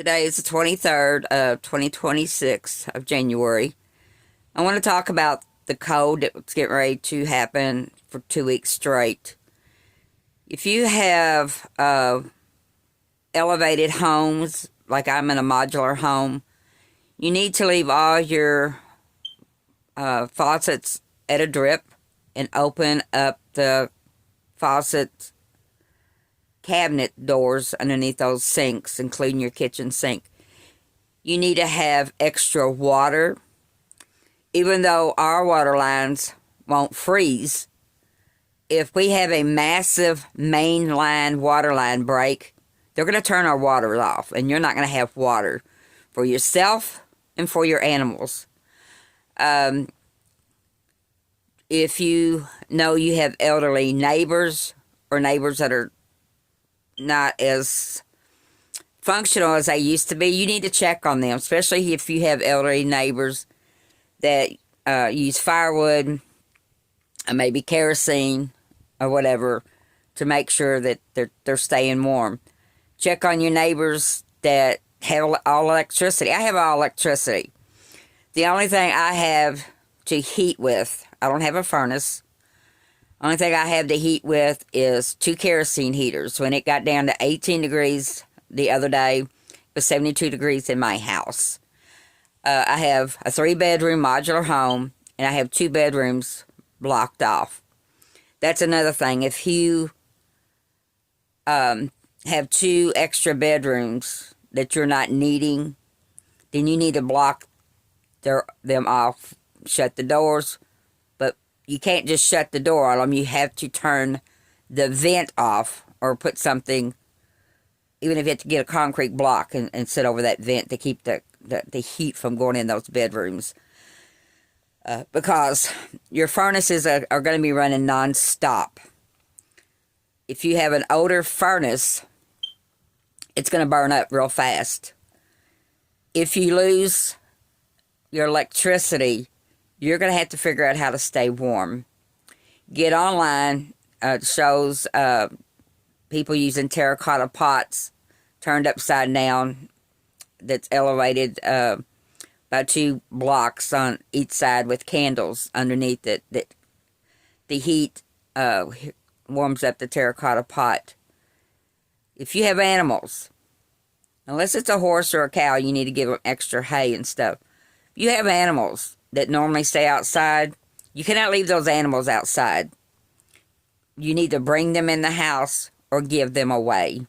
Today is the 23rd of 2026 of January. I want to talk about the cold that's getting ready to happen for 2 weeks straight. If you have elevated homes, like I'm in a modular home, you need to leave all your faucets at a drip and open up the faucet cabinet doors underneath those sinks, including your kitchen sink. You need to have extra water. Even though our water lines won't freeze, if we have a massive main line water line break, they're going to turn our water off, and you're not going to have water for yourself and for your animals. If you know you have elderly neighbors or neighbors that are not as functional as they used to be, you need to check on them, especially if you have elderly neighbors that use firewood or maybe kerosene or whatever to make sure that they're staying warm. Check on your neighbors that have all electricity. I have all electricity. The only thing I have to heat with, I don't have a furnace. Only thing I have to heat with is 2 kerosene heaters. When it got down to 18 degrees the other day, it was 72 degrees in my house. I have a 3-bedroom modular home, and I have 2 bedrooms blocked off. That's another thing. If you have 2 extra bedrooms that you're not needing, then you need to block them off, shut the doors. But you can't just shut the door on them. You have to turn the vent off or put something, even if you have to get a concrete block and sit over that vent to keep the heat from going in those bedrooms. Because your furnaces are going to be running non-stop. If you have an older furnace, it's going to burn up real fast. If you lose your electricity, you're going to have to figure out how to stay warm. Get online. Shows people using terracotta pots turned upside down that's elevated by 2 blocks on each side with candles underneath it. That the heat warms up the terracotta pot. If you have animals, unless it's a horse or a cow, you need to give them extra hay and stuff. If you have animals that normally stay outside, you cannot leave those animals outside. You need to bring them in the house or give them away.